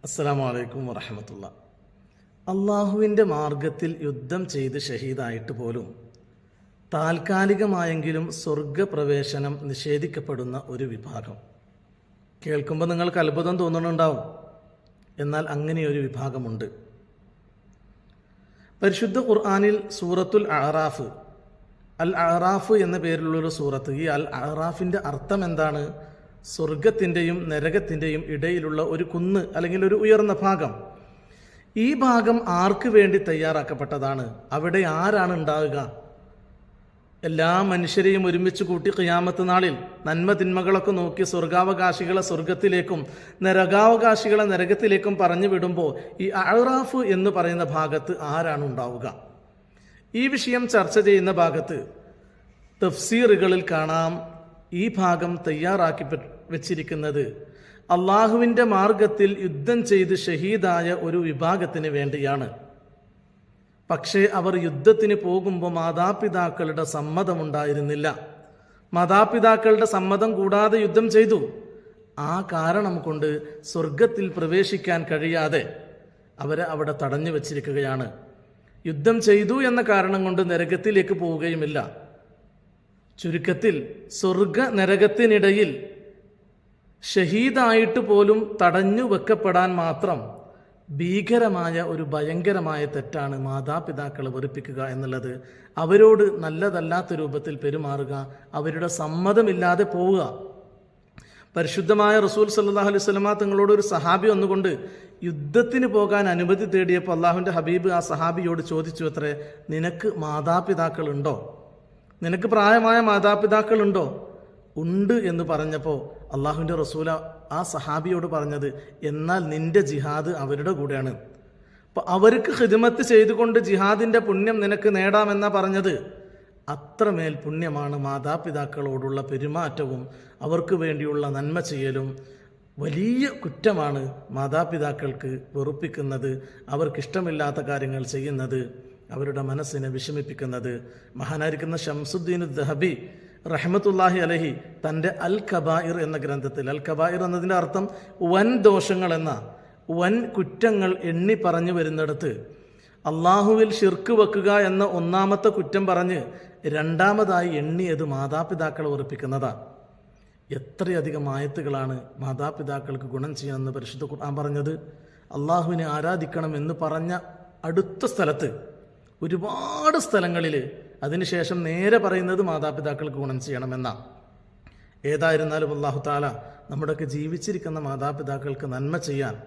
അസ്സലാമു അലൈക്കും വറഹമത്തുള്ള. അള്ളാഹുവിൻ്റെ മാർഗത്തിൽ യുദ്ധം ചെയ്ത് ഷഹീദായിട്ട് പോലും താൽക്കാലികമായെങ്കിലും സ്വർഗപ്രവേശനം നിഷേധിക്കപ്പെടുന്ന ഒരു വിഭാഗം കേൾക്കുമ്പോൾ നിങ്ങൾക്ക് അത്ഭുതം തോന്നുന്നുണ്ടാവും. എന്നാൽ അങ്ങനെയൊരു വിഭാഗമുണ്ട്. പരിശുദ്ധ ഖുർആനിൽ സൂറത്തുൽ അഅറാഫ്, അൽ അഅറാഫ് എന്ന പേരിലുള്ളൊരു സൂറത്ത്. ഈ അൽ അഅറാഫിൻ്റെ അർത്ഥം എന്താണ്? സ്വർഗത്തിൻ്റെയും നരകത്തിൻ്റെയും ഇടയിലുള്ള ഒരു കുന്ന് അല്ലെങ്കിൽ ഒരു ഉയർന്ന ഭാഗം. ഈ ഭാഗം ആർക്ക് വേണ്ടി തയ്യാറാക്കപ്പെട്ടതാണ്? അവിടെ ആരാണ് ഉണ്ടാവുക? എല്ലാ മനുഷ്യരെയും ഒരുമിച്ച് കൂട്ടി ഖിയാമത്ത് നാളിൽ നന്മ തിന്മകളൊക്കെ നോക്കി സ്വർഗാവകാശികളെ സ്വർഗത്തിലേക്കും നരകാവകാശികളെ നരകത്തിലേക്കും പറഞ്ഞു വിടുമ്പോൾ ഈ അഅറാഫ് എന്ന് പറയുന്ന ഭാഗത്ത് ആരാണ് ഉണ്ടാവുക? ഈ വിഷയം ചർച്ച ചെയ്യുന്ന ഭാഗത്ത് തഫ്സീറുകളിൽ കാണാം, ഈ ഭാഗം തയ്യാറാക്കി വെച്ചിരിക്കുന്നത് അള്ളാഹുവിൻ്റെ മാർഗത്തിൽ യുദ്ധം ചെയ്ത് ഷഹീദായ ഒരു വിഭാഗത്തിന് വേണ്ടിയാണ്. പക്ഷേ അവർ യുദ്ധത്തിന് പോകുമ്പോൾ മാതാപിതാക്കളുടെ സമ്മതമുണ്ടായിരുന്നില്ല. മാതാപിതാക്കളുടെ സമ്മതം കൂടാതെ യുദ്ധം ചെയ്തു. ആ കാരണം കൊണ്ട് സ്വർഗത്തിൽ പ്രവേശിക്കാൻ കഴിയാതെ അവരെ അവിടെ തടഞ്ഞു വച്ചിരിക്കുകയാണ്. യുദ്ധം ചെയ്തു എന്ന കാരണം കൊണ്ട് നരകത്തിലേക്ക് പോവുകയുമില്ല. ചുരുക്കത്തിൽ സ്വർഗ നരകത്തിനിടയിൽ ഷഹീദായിട്ട് പോലും തടഞ്ഞു വെക്കപ്പെടാൻ മാത്രം ഭീകരമായ ഒരു ഭയങ്കരമായ തെറ്റാണ് മാതാപിതാക്കളെ വെറുപ്പിക്കുക എന്നുള്ളത്. അവരോട് നല്ലതല്ലാത്ത രൂപത്തിൽ പെരുമാറുക, അവരുടെ സമ്മതമില്ലാതെ പോവുക. പരിശുദ്ധമായ റസൂൽ സല്ലല്ലാഹു അലൈഹി വസല്ലമ തങ്ങളോട് ഒരു സഹാബി വന്നുകൊണ്ട് യുദ്ധത്തിന് പോകാൻ അനുമതി തേടിയപ്പോൾ അള്ളാഹുവിൻ്റെ ഹബീബ് ആ സഹാബിയോട് ചോദിച്ചു അത്രേ, നിനക്ക് മാതാപിതാക്കളുണ്ടോ? നിനക്ക് പ്രായമായ മാതാപിതാക്കളുണ്ടോ? ഉണ്ട് എന്ന് പറഞ്ഞപ്പോൾ അള്ളാഹുവിൻ്റെ റസൂല ആ സഹാബിയോട് പറഞ്ഞത്, എന്നാൽ നിന്റെ ജിഹാദ് അവരുടെ കൂടെയാണ്. അപ്പോൾ അവർക്ക് ഖിദ്മത്ത് ചെയ്തുകൊണ്ട് ജിഹാദിൻ്റെ പുണ്യം നിനക്ക് നേടാമെന്നാ പറഞ്ഞത്. അത്രമേൽ പുണ്യമാണ് മാതാപിതാക്കളോടുള്ള പെരുമാറ്റവും അവർക്ക് വേണ്ടിയുള്ള നന്മ ചെയ്യലും. വലിയ കുറ്റമാണ് മാതാപിതാക്കൾക്ക് വെറുപ്പിക്കുന്നത്, അവർക്കിഷ്ടമില്ലാത്ത കാര്യങ്ങൾ ചെയ്യുന്നത്, അവരുടെ മനസ്സിനെ വിഷമിപ്പിക്കുന്നത്. മഹാനായിരിക്കുന്ന ശംസുദ്ദീൻ ദഹബി റഹ്മത്തുള്ളാഹി അലൈഹി തൻ്റെ അൽ കബായിർ എന്ന ഗ്രന്ഥത്തിൽ, അൽ കബായിർ എന്നതിൻ്റെ അർത്ഥം വൻ ദോഷങ്ങൾ എന്ന, വൻ കുറ്റങ്ങൾ എണ്ണി പറഞ്ഞു വരുന്നിടത്ത് അള്ളാഹുവിൽ ശിർക്ക് വെക്കുക എന്ന ഒന്നാമത്തെ കുറ്റം പറഞ്ഞ് രണ്ടാമതായി എണ്ണിയത് മാതാപിതാക്കളെ ഉറപ്പിക്കുന്നതാണ്. എത്രയധികം ആയത്തുകളാണ് മാതാപിതാക്കൾക്ക് ഗുണം ചെയ്യണമെന്ന് പരിശുദ്ധ ഖുർആൻ പറഞ്ഞത്. അള്ളാഹുവിനെ ആരാധിക്കണം എന്ന് പറഞ്ഞ അടുത്ത സ്ഥലത്ത് ഒരുപാട് സ്ഥലങ്ങളിൽ അതിനുശേഷം നേരെ പറയുന്നത് മാതാപിതാക്കൾക്ക് ഗുണം ചെയ്യണമെന്നാണ്. ഏതായിരുന്നാലും അല്ലാഹു തആല നമ്മുടെയൊക്കെ ജീവിച്ചിരിക്കുന്ന മാതാപിതാക്കൾക്ക് നന്മ ചെയ്യാൻ